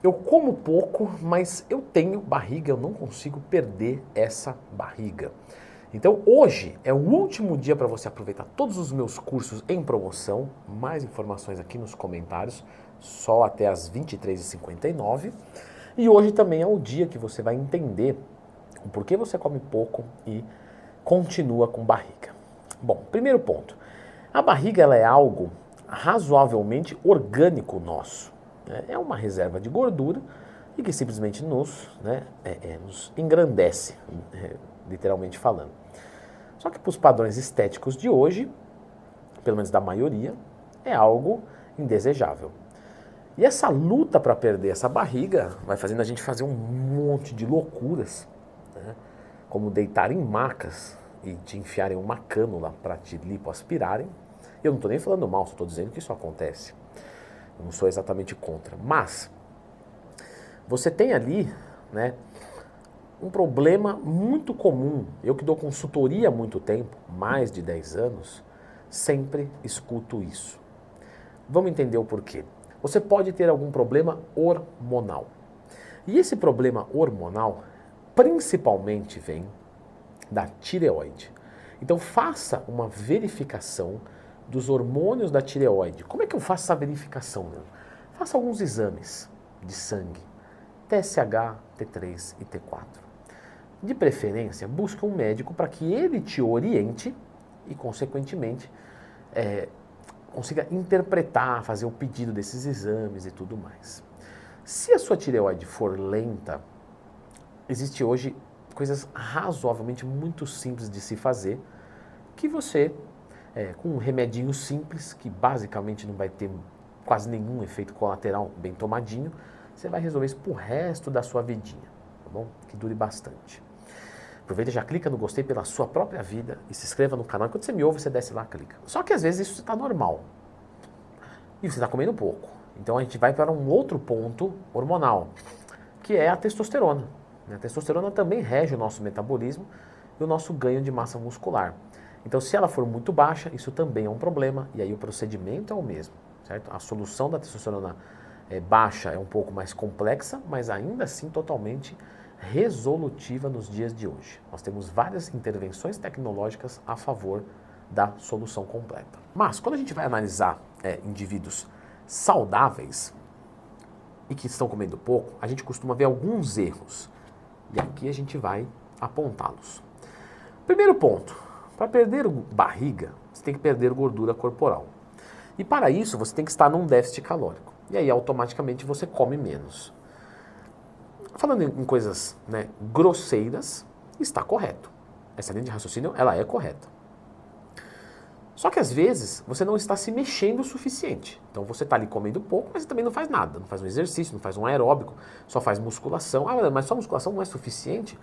Eu como pouco, mas eu tenho barriga, eu não consigo perder essa barriga. Então hoje é o último dia para você aproveitar todos os meus cursos em promoção. Mais informações aqui nos comentários, só até as 23h59. E hoje também é o dia que você vai entender o porquê você come pouco e continua com barriga. Bom, primeiro ponto. A barriga ela é algo razoavelmente orgânico nosso. É uma reserva de gordura e que simplesmente nos engrandece, literalmente falando. Só que para os padrões estéticos de hoje, pelo menos da maioria, é algo indesejável. E essa luta para perder essa barriga vai fazendo a gente fazer um monte de loucuras, né? Como deitar em macas e te enfiarem uma cânula para te lipoaspirarem. Eu não estou nem falando mal, só estou dizendo que isso acontece. Eu não sou exatamente contra. Mas você tem ali, né, um problema muito comum. Eu que dou consultoria há muito tempo, mais de 10 anos, sempre escuto isso. Vamos entender o porquê. Você pode ter algum problema hormonal. E esse problema hormonal principalmente vem da tireoide. Então faça uma verificação dos hormônios da tireoide. Como é que eu faço essa verificação? Faça alguns exames de sangue, TSH, T3 e T4. De preferência, busque um médico para que ele te oriente e, consequentemente, consiga interpretar, fazer o pedido desses exames e tudo mais. Se a sua tireoide for lenta, existe hoje coisas razoavelmente muito simples de se fazer, que você, com um remedinho simples, que basicamente não vai ter quase nenhum efeito colateral bem tomadinho, você vai resolver isso pro resto da sua vidinha, tá bom? Que dure bastante. Aproveita e já clica no gostei pela sua própria vida e se inscreva no canal. Quando você me ouve, você desce lá, clica. Só que às vezes isso está normal e você está comendo pouco. Então a gente vai para um outro ponto hormonal, que é a testosterona. A testosterona também rege o nosso metabolismo e o nosso ganho de massa muscular. Então, se ela for muito baixa, isso também é um problema, e aí o procedimento é o mesmo, certo? A solução da testosterona baixa é um pouco mais complexa, mas ainda assim totalmente resolutiva nos dias de hoje. Nós temos várias intervenções tecnológicas a favor da solução completa. Mas, quando a gente vai analisar indivíduos saudáveis e que estão comendo pouco, a gente costuma ver alguns erros. E aqui a gente vai apontá-los. Primeiro ponto, para perder barriga, você tem que perder gordura corporal. E para isso você tem que estar num déficit calórico. E aí automaticamente você come menos. Falando em coisas grosseiras, está correto. Essa linha de raciocínio ela é correta. Só que às vezes você não está se mexendo o suficiente. Então você está ali comendo pouco, mas você também não faz nada. Não faz um exercício, não faz um aeróbico, só faz musculação. Ah, mas só musculação não é suficiente?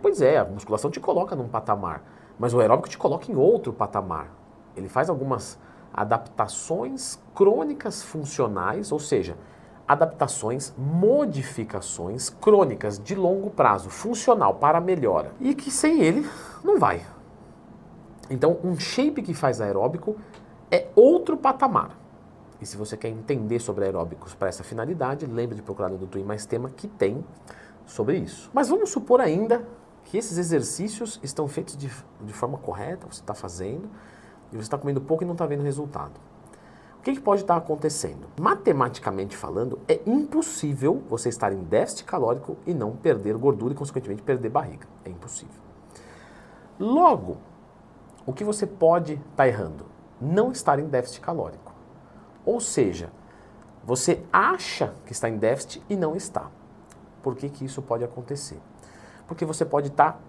Pois é, a musculação te coloca num patamar, mas o aeróbico te coloca em outro patamar. Ele faz algumas adaptações crônicas funcionais, ou seja, adaptações, modificações crônicas de longo prazo, funcional para melhora. E que sem ele não vai. Então, um shape que faz aeróbico é outro patamar. E se você quer entender sobre aeróbicos para essa finalidade, lembre de procurar no Doutor Mais Tema que tem sobre isso. Mas vamos supor ainda que esses exercícios estão feitos de forma correta, você está fazendo, e você está comendo pouco e não está vendo resultado. O que pode estar acontecendo? Matematicamente falando, é impossível você estar em déficit calórico e não perder gordura e, consequentemente, perder barriga. É impossível. Logo, o que você pode estar errando? Não estar em déficit calórico. Ou seja, você acha que está em déficit e não está. Por que isso pode acontecer? Porque você pode estar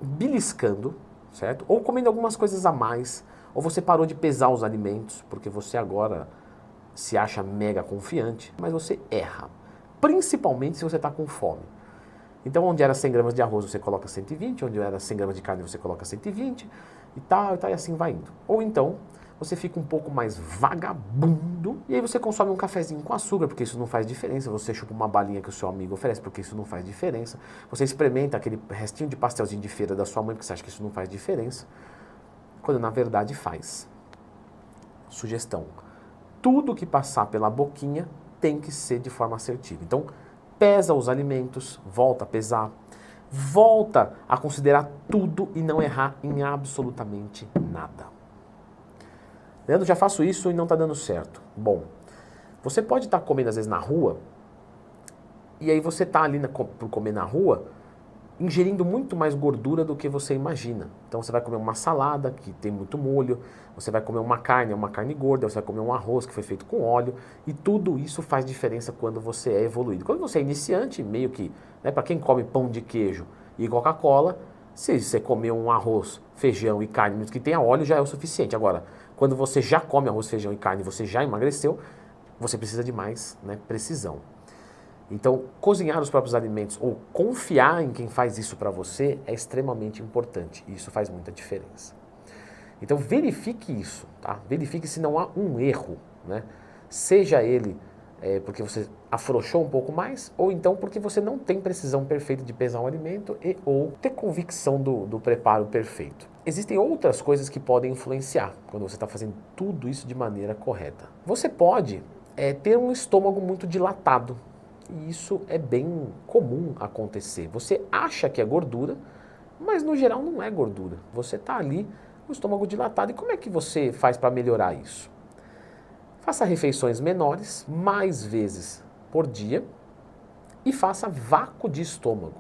beliscando, certo? Ou comendo algumas coisas a mais, ou você parou de pesar os alimentos, porque você agora se acha mega confiante, mas você erra. Principalmente se você está com fome. Então, onde era 100 gramas de arroz, você coloca 120, onde era 100 gramas de carne, você coloca 120, e tal, e assim vai indo. Ou então, você fica um pouco mais vagabundo, e aí você consome um cafezinho com açúcar, porque isso não faz diferença, você chupa uma balinha que o seu amigo oferece, porque isso não faz diferença, você experimenta aquele restinho de pastelzinho de feira da sua mãe, porque você acha que isso não faz diferença, quando na verdade faz. Sugestão: tudo que passar pela boquinha tem que ser de forma assertiva. Então, pesa os alimentos, volta a pesar, volta a considerar tudo e não errar em absolutamente nada. Leandro, já faço isso e não está dando certo. Bom, você pode estar comendo às vezes na rua, e aí você está ali por comer na rua, ingerindo muito mais gordura do que você imagina. Então você vai comer uma salada que tem muito molho, você vai comer uma carne gorda, você vai comer um arroz que foi feito com óleo, e tudo isso faz diferença quando você é evoluído. Quando você é iniciante, meio que, né, para quem come pão de queijo e Coca-Cola, se você comer um arroz, feijão e carne que tenha óleo, já é o suficiente. Agora, quando você já come arroz, feijão e carne e você já emagreceu, você precisa de mais, né, precisão. Então, cozinhar os próprios alimentos ou confiar em quem faz isso para você é extremamente importante e isso faz muita diferença. Então, verifique isso, tá? Verifique se não há um erro, né? Seja ele porque você afrouxou um pouco mais ou então porque você não tem precisão perfeita de pesar um alimento e ou ter convicção do preparo perfeito. Existem outras coisas que podem influenciar quando você está fazendo tudo isso de maneira correta. Você pode ter um estômago muito dilatado. E isso é bem comum acontecer. Você acha que é gordura, mas no geral não é gordura. Você está ali com o estômago dilatado. E como é que você faz para melhorar isso? Faça refeições menores, mais vezes por dia, e faça vácuo de estômago.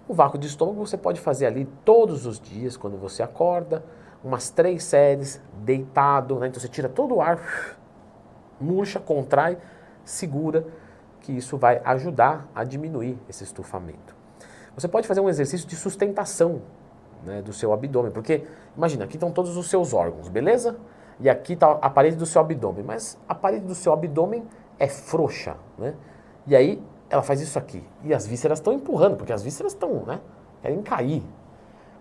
O vácuo de estômago você pode fazer ali todos os dias, quando você acorda, umas 3 séries, deitado, né? Então você tira todo o ar, murcha, contrai, segura, que isso vai ajudar a diminuir esse estufamento. Você pode fazer um exercício de sustentação, né, do seu abdômen, porque imagina, aqui estão todos os seus órgãos, beleza? E aqui está a parede do seu abdômen, mas a parede do seu abdômen é frouxa, né? E aí ela faz isso aqui, e as vísceras estão empurrando, porque as vísceras estão, né, querem cair.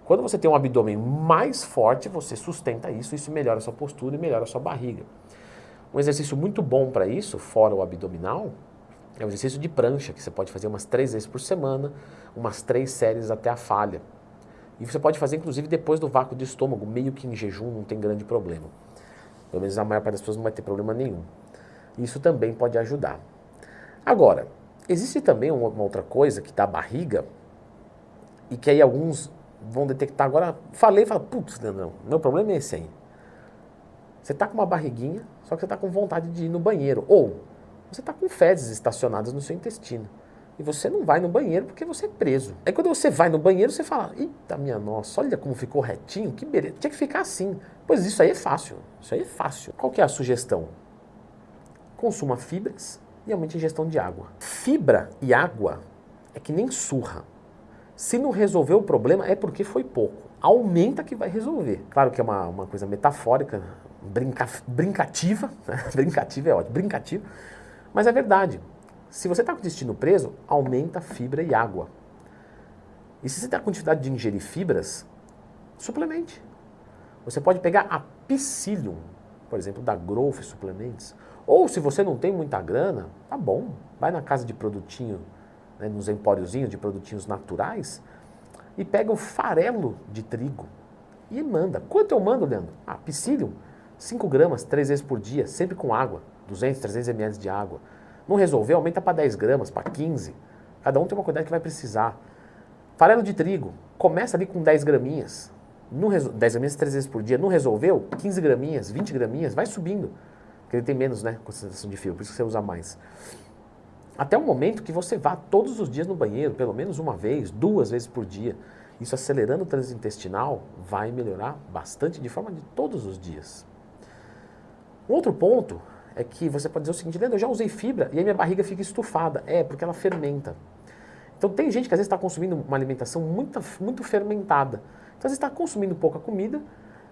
Quando você tem um abdômen mais forte, você sustenta isso, isso melhora a sua postura e melhora a sua barriga. Um exercício muito bom para isso, fora o abdominal, é o exercício de prancha, que você pode fazer umas 3 vezes por semana, umas 3 séries até a falha. E você pode fazer, inclusive, depois do vácuo de estômago, meio que em jejum, não tem grande problema. Pelo menos a maior parte das pessoas não vai ter problema nenhum. Isso também pode ajudar. Agora, existe também uma outra coisa que dá barriga, e que aí alguns vão detectar agora. Falei, putz, não, meu problema é esse aí. Você está com uma barriguinha, só que você está com vontade de ir no banheiro. Ou você está com fezes estacionadas no seu intestino. E você não vai no banheiro porque você é preso. Aí quando você vai no banheiro, você fala, eita minha nossa, olha como ficou retinho, que beleza. Tinha que ficar assim. Pois isso aí é fácil. Isso aí é fácil. Qual que é a sugestão? Consuma fibras e aumente a ingestão de água. Fibra e água é que nem surra. Se não resolveu o problema, é porque foi pouco. Aumenta que vai resolver. Claro que é uma coisa metafórica, brincativa. Brincativa é ótimo, brincativa. Mas é verdade. Se você está com o intestino preso, aumenta fibra e água. E se você está com dificuldade de ingerir fibras, suplemente. Você pode pegar a Psyllium, por exemplo, da Growth Suplementos. Ou se você não tem muita grana, tá bom. Vai na casa de produtinho, né, nos empóriozinhos de produtinhos naturais, e pega o farelo de trigo e manda. Quanto eu mando, Leandro? Psyllium, 5 gramas, 3 vezes por dia, sempre com água. 200, 300 ml de água. Não resolveu, aumenta para 10 gramas, para 15. Cada um tem uma quantidade que vai precisar. Farelo de trigo, começa ali com 10 graminhas. 10 graminhas 3 vezes por dia. Não resolveu? 15 graminhas, 20 graminhas, vai subindo. Porque ele tem menos, né, concentração de fibra, por isso que você usa mais. Até o momento que você vá todos os dias no banheiro, pelo menos uma vez, 2 vezes por dia. Isso acelerando o trânsito intestinal vai melhorar bastante de forma de todos os dias. Um outro ponto é que você pode dizer o seguinte, Leandro, eu já usei fibra e aí minha barriga fica estufada. É, porque ela fermenta. Então tem gente que às vezes está consumindo uma alimentação muito fermentada. Então às vezes está consumindo pouca comida,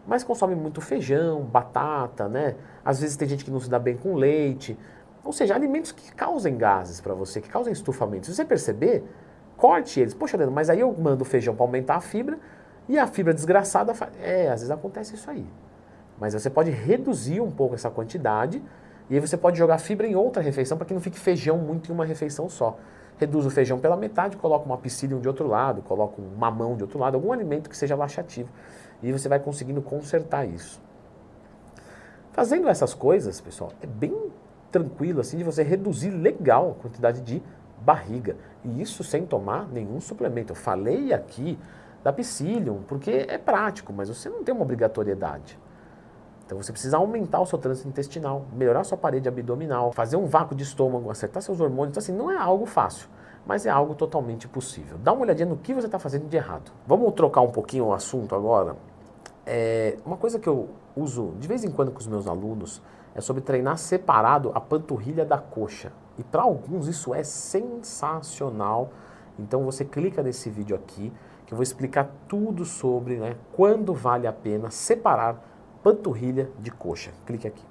mas consome muito feijão, batata, né? Às vezes tem gente que não se dá bem com leite. Ou seja, alimentos que causem gases para você, que causem estufamento. Se você perceber, corte eles. Poxa, Leandro, mas aí eu mando o feijão para aumentar a fibra e a fibra desgraçada faz... às vezes acontece isso aí. Mas você pode reduzir um pouco essa quantidade e aí você pode jogar fibra em outra refeição para que não fique feijão muito em uma refeição só. Reduz o feijão pela metade, coloca uma Psyllium de outro lado, coloca um mamão de outro lado, algum alimento que seja laxativo. E você vai conseguindo consertar isso. Fazendo essas coisas, pessoal, é bem tranquilo assim de você reduzir legal a quantidade de barriga. E isso sem tomar nenhum suplemento. Eu falei aqui da Psyllium, porque é prático, mas você não tem uma obrigatoriedade. Então você precisa aumentar o seu trânsito intestinal, melhorar a sua parede abdominal, fazer um vácuo de estômago, acertar seus hormônios. Então, assim, não é algo fácil, mas é algo totalmente possível. Dá uma olhadinha no que você está fazendo de errado. Vamos trocar um pouquinho o assunto agora? Uma coisa que eu uso de vez em quando com os meus alunos é sobre treinar separado a panturrilha da coxa. E para alguns isso é sensacional. Então você clica nesse vídeo aqui, que eu vou explicar tudo sobre, né, quando vale a pena separar panturrilha de coxa. Clique aqui.